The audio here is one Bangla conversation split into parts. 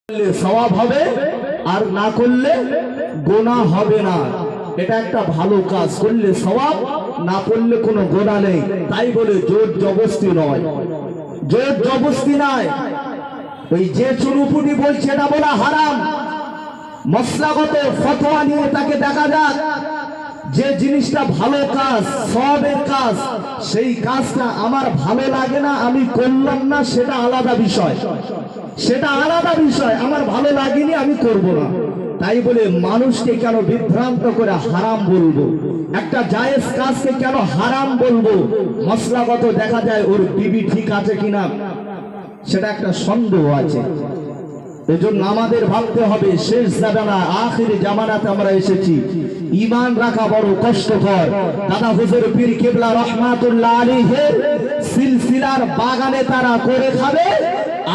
সওয়াব হবে আর না করলে গোনা হবে না। এটা একটা ভালো কাজ, করলে সওয়াব, না করলে কোনো গোনা নেই। তাই বলে জোর জবরদস্তি নয়, জোর জবরদস্তি নয়। ওই যে চুনুপুটি বলছে এটা বলা হারাম। মশলাগত ফতোয়া নিয়ে তাকে দেখা যাক, যে জিনিসটা ভালো কাজ, সওয়াবের কাজ, সেই কাজটা আমার ভালো লাগে না, আমি করলাম না, সেটা আলাদা বিষয়, সেটা আলাদা বিষয়। আমার ভালো লাগেনি, আমি করব না। তাই বলে মানুষকে কেন বিভ্রান্ত করে হারাম বলবো? একটা জায়েজ কাজকে কেন হারাম বলবো? মশলাগত দেখা যায় ওর বিবি ঠিক আছে কিনা, সেটা একটা সন্দেহ আছে। এজন্য আমাদের ভাবতে হবে, শেষ জামানা, আখির জামানাতে আমরা এসেছি। ঈমান রাখা বড় কষ্টকর। দাদা হুজুর পীর কিবলা রহমাতুল্লাহ আলাইহির সিলসিলার বাগানে তারা করে খাবে,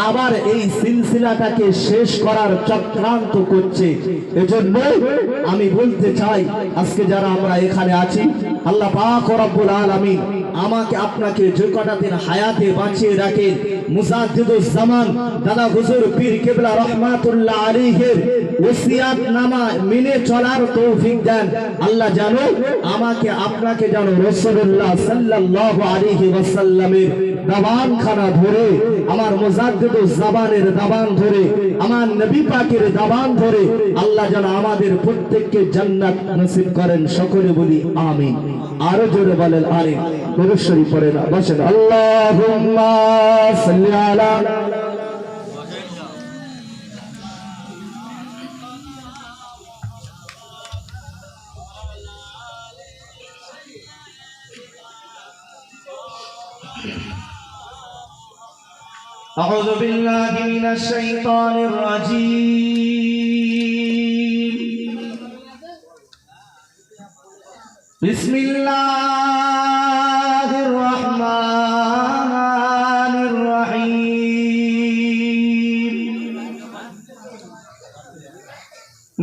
আবার এই সিলসিলাটাকে শেষ করার চক্রান্ত করছে। এজন্য আমি বলতে চাই, আজকে যারা আমরা এখানে আছি, আল্লাহ পাক রব্বুল আলামিন আমাকে আপনাকে যে কটা দিন হায়াতে বাঁচিয়ে রাখেন, মুজাদ্দিদুজ জামান দাদা হুজুর পীর কিবলা রহমাতুল্লাহ আলাইহির ওসিয়াত নামা মেনে চলার তৌফিক দেন। আল্লাহ জানো আমাকে আপনাকে যেন রাসূলুল্লাহ সাল্লাল্লাহু আলাইহি ওয়াসাল্লামের দাবানখানা ধরে, আমার মুজাদ্দিদুজ জামানের দাবান ধরে, আমার নবী পাকের দাবান ধরে আল্লাহ যেন আমাদের প্রত্যেককে জান্নাত নসিব করেন। সকলে বলি আমিন। আরো জোরে বলেন আমিন। দরুদ শরীফ পড়েন, বসেন। আল্লাহুম্মা সাল্লি আলা أعوذ بالله من الشيطان الرجيم. بسم الله الرحمن الرحيم.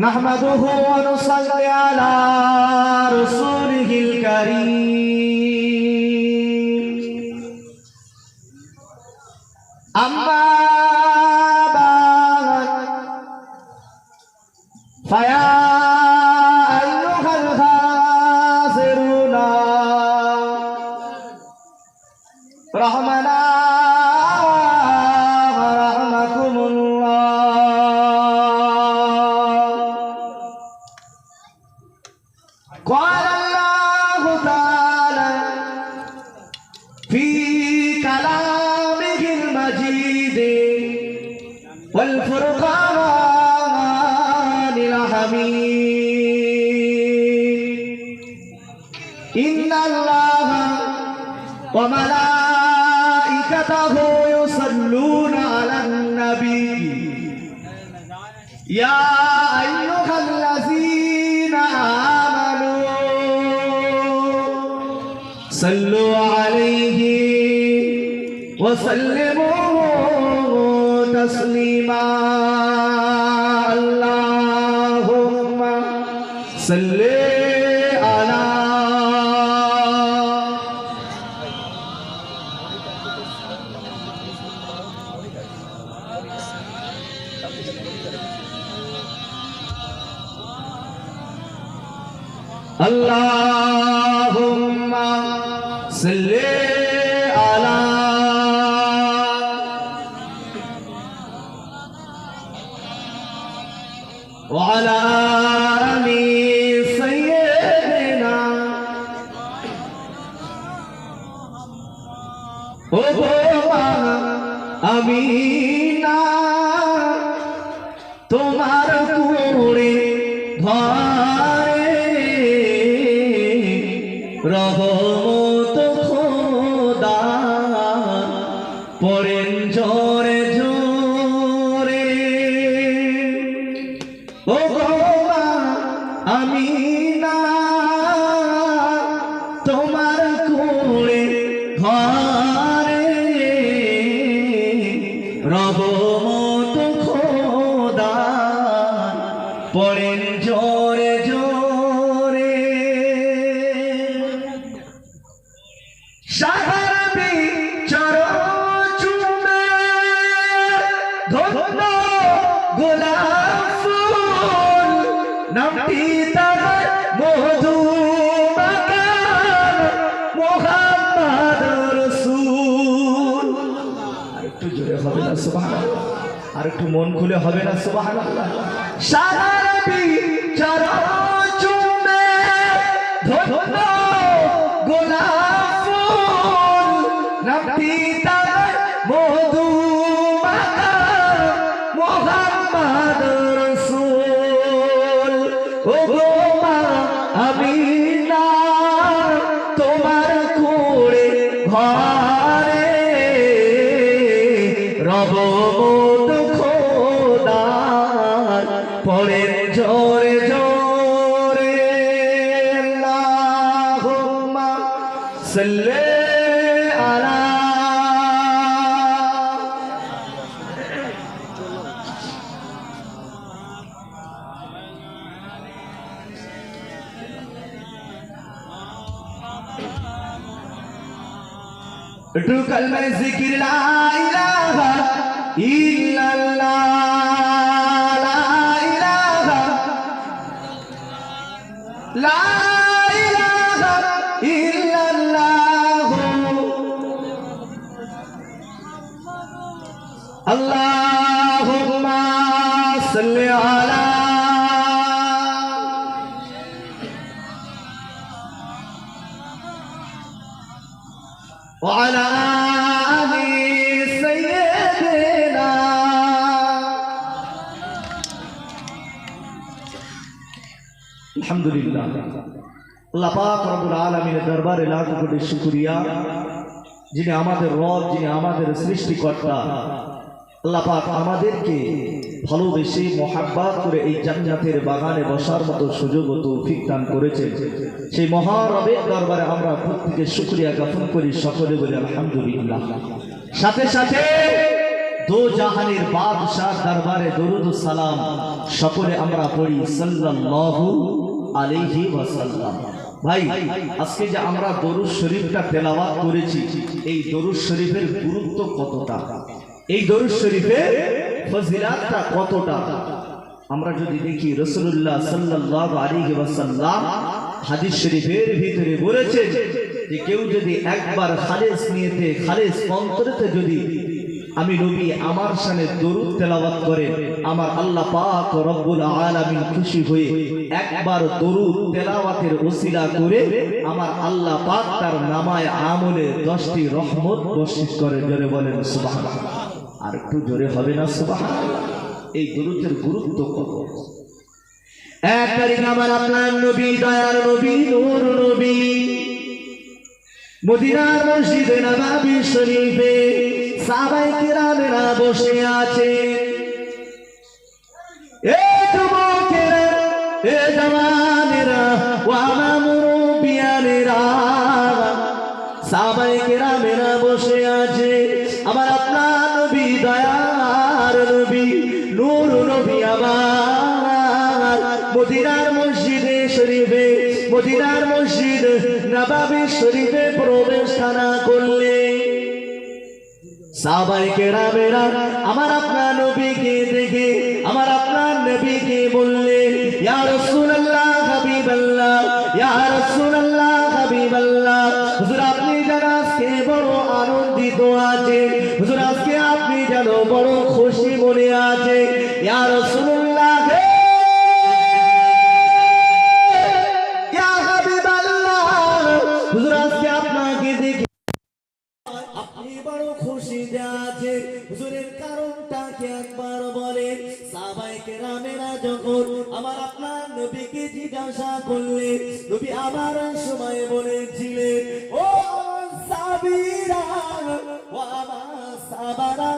نحمده ونصلي على رسوله الكريم. أما بعد فيا أيها الحاضرون رحمنا ورحمكم الله. قال الله تعالى في كلامه المجيد والفرقان الحميد. إن الله وملائكته يصلون على النبي يا أيها الذين آمنوا صلوا عليه وسلموا تسليما. اللهم صل على اللهم صل على وعلى آل سيدنا আমিনা তোমার কুড়ে ভাই রহমত খোদা পড়েন জোরে জোরে। ও বাবা আমিনা তোমার কুড়ে ঘরে রহমত খোদা পড়েন জোরে জোরে। সাহাবী চরণ চুমে ধন্য আর একটু মন খুলে হবে না সুবহানাল্লাহ। সারা নবী চরণ চুমে ধন্য গোলাপ ফুল, নামটি তার মধু মাখা মুহাম্মদ রাসূল। ও গো মা আমিনা তোমার কোলে ঘরে রব মোদ খোদার পড়ে জোরে জোরে আল্লাহুম্মা সাল্লি আলা। একটু কালমে জিকির লা ইলাহা ইল্লাল্লাহ, লা ইলাহা লা ইলাহা ইল্লাল্লাহ, আল্লাহুম্মা সাল্লি আলা وعلى آل سيدنا। আলহামদুলিল্লাহ, আল্লাহ পাক রব্বুল আলামিনের দরবারে লাখ কোটি শুকরিয়া, যিনি আমাদের রব, যিনি আমাদের সৃষ্টিকর্তা। আল্লাহ পাক আমাদেরকে ভালোবেসে মহাব্বত করে এই জান্নাতের বাগানে বসার মতো সুযোগ ও তৌফিক দান করেছেন। সেই মহারবের দরবারে আমরা প্রত্যেকে শুকরিয়া জ্ঞাপন করি, সকলে বলি আলহামদুলিল্লাহ। সাথে সাথে দো জাহানের বাদশাহ দরবারে দরুদ ও সালাম সকলে আমরা পড়ি সাল্লাল্লাহু আলাইহি ওয়াসাল্লাম। ভাই, আজকে যে আমরা দরুদ শরীফটা তেলাওয়াত করেছি, এই দরুদ শরীফের গুরুত্ব কতটা, এই দরুদ শরীফের ফজিলাতটা কতটা আমরা যদি দেখি, রাসূলুল্লাহ সাল্লাল্লাহু আলাইহি ওয়াসাল্লাম হাদিস শরীফের ভিতরে বলেছেন যে কেউ যদি একবার খালেস নিয়তে, খালেস অন্তরেতে যদি আমি নবী আমার শানে দরুদ তেলাওয়াত করে, আমার আল্লাহ পাক রব্বুল আলামিন খুশি হয়ে একবার দরুদ তেলাওয়াতের ওসিলা করে আমার আল্লাহ পাক তার নামায় আমলে 10টি রহমত বর্ষিত করে। জোরে বলেন সুবহানাল্লাহ। আর একটু জোরে হবে না সুবহানাল্লাহ। এই দরুদের গুরুত্ব কত। এক তারিখ আমার আপনার নবী, দয়ার নবী, নূর নবী মদিনার মসজিদে নববী শরীফে সাহাবায়ে কেরামেরা বসে আছে। এ যুবকেরা, এ জওয়ানেরা, ও আমার মুরব্বিয়ানেরা, সাহাবায়ে কেরামেরা বসে আছে। আমার আপনার নবী, দয়ার নবী, নূর নবী আমার মদিনার মসজিদে শরীফে, মদিনার মসজিদ নববী শরীফে প্রবেশ করলে সাহাবায়ে কেরামেরা আমার আপনার নবীকে দেখে আমার আপনার নবীকে বললেন, ইয়া রাসূলুল্লাহ, হাবিবাল্লাহ, ইয়া রাসূলুল্লাহ, হাবিবাল্লাহ, হুজুর আপনি যেন আজকে বড় আনন্দিত আছেন, হুজুর আজকে আপনি যেন বড় খুশি মনে আছে। ইয়া রাসূলুল্লাহ, ইয়া হাবিবাল্লাহ, হুজুর আজকে আপনাকে দেখে আপনি বড় খুশি আছে, হুজুরের কারণটা কি একবার বলেন। সাহাবায়ে কেরামেরা যখন আমার আপনার নবীকে জিজ্ঞাসা করলেন, নবী আমার সময় বলেছিলেন, ও সাবিরা, ও আমার সাবারা,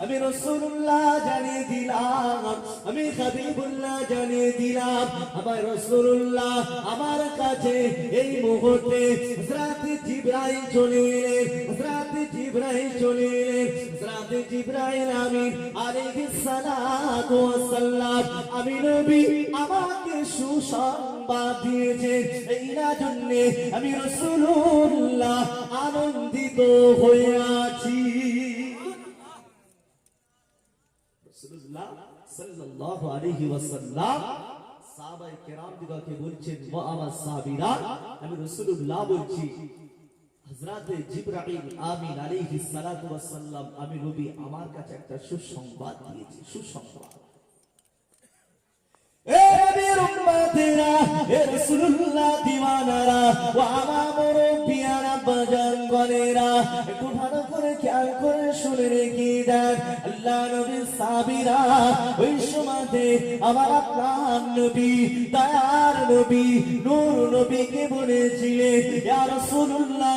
আমি রাসূলুল্লাহ জানিয়ে দিলাম, আমি হাবিবুল্লাহ জানিয়ে দিলাম, আমার রাসূলুল্লাহ আমার কাছে এই মুহূর্তে হযরত জিবরাইল চলে এলেন, হযরত জিবরাইল চলে এলেন, হযরত জিবরাইল আমিন আলাইহিস সালাতু ওয়াস সালাম আমি নবী আমাকে সুসংবাদ দিয়েছেন, এই জন্য আমি রাসূলুল্লাহ আনন্দিত হয়ে আছি। রাসূলুল্লাহ সাল্লাল্লাহু আলাইহি ওয়াসাল্লাম সাহাবায়ে কেরাম দিগকে বলছেন, ও আমার সাহাবীরা, আমি রাসূলুল্লাহ বলছি, হযরতে জিবরাইল আমিন আলাইহিস সালাতু ওয়াস সালাম আমি নবী আমার কাছে একটা সুসংবাদ দিয়েছি, সুসংবাদ। এ নবীর উম্মতেরা, এ রাসূলুল্লাহ দিওয়ানারা, ও আমার মুরব্বিয়ানা বাজানগণেরা, একটু ভালো করে খেয়াল করে শুনে রেখে দেন। আল্লাহ নবীর সাহাবীরা ওই সময়তে আমার আপনার নবী, দয়ার নবী, নূর নবীকে বলেছিলেন, ইয়া রাসূলুল্লাহ,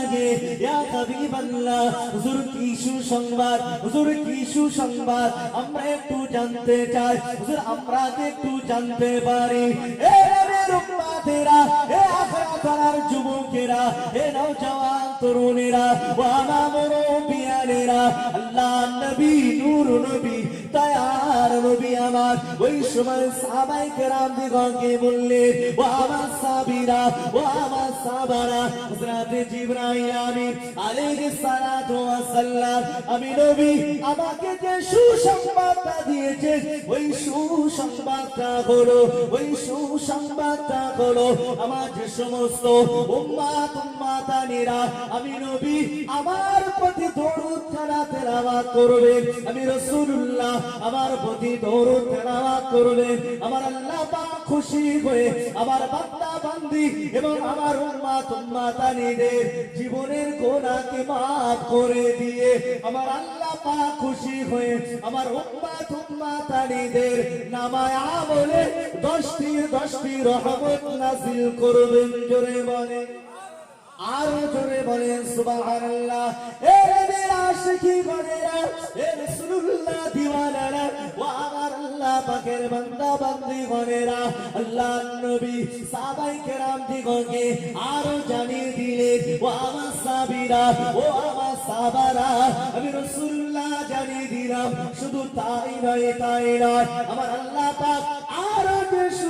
ইয়া হাবিবাল্লাহ, হুজুর কি সুসংবাদ, হুজুর কি সুসংবাদ, আমরা একটু জানতে চাই, হুজুর আমরা একটু জানতে পারি। এ নবীর উম্মতেরা, এ আখরাতার যুবকেরা, এ নওজওয়ান তরুণেরা, ও আমার মুরব্বিয়ানেরা, আল্লাহ নবী, নূর নবী, দয়ার নবী আমার ওই সময় সাহাবায়ে কেরাম দিগকে বললেন, ও আমার সাহাবীরা, ও আমার সাহাবারা, হযরত জিবরাইল আমিন আলাইহিস সালাতু ওয়াস সালাম আমি নবী আমাকে যে সুসংবাদটা দিয়েছেন, ওই সুসংবাদটা হলো, ওই সুসংবাদটা হলো আমার যে সমস্ত উম্মাত উম্মাতানিরা আমি নবী আমার প্রতি দরুদ তেলাওয়াত করবেন, আমি রাসূলুল্লাহ আমার প্রতি দরুদ তেলাওয়াত করবেন, আমার আল্লাহ পাক খুশি হয়ে আমার বান্দা বান্দি এবং আমার উম্মাত উম্মাতানিদের জীবনের গুনাহকে maaf করে দিয়ে আমার আল্লাহ পাক খুশি হয়ে আমার উম্মাত উম্মাতানিদের নামায়ে আমলে 10টি রহমত নাযিল করবেন। জোরে বলেন, আরো জোরে বলেন সুবহানাল্লাহ। এ নবীর আশিকি গণেরা, এ রাসূলুল্লাহ দিওয়ানারা, ও আমার আল্লাহ পাকের বান্দা বান্দি গণেরা, আল্লাহ নবী সাহাবায়ে কেরাম দিগকে আরো জানিয়ে দিলেন, ও আমার সাহাবীরা, ও আমার সাহাবারা, আমি রাসূলুল্লাহ জানিয়ে দিলাম। শুধু তাই নয়, তাই নয়, আমার আল্লাহ পাক আরো বেশি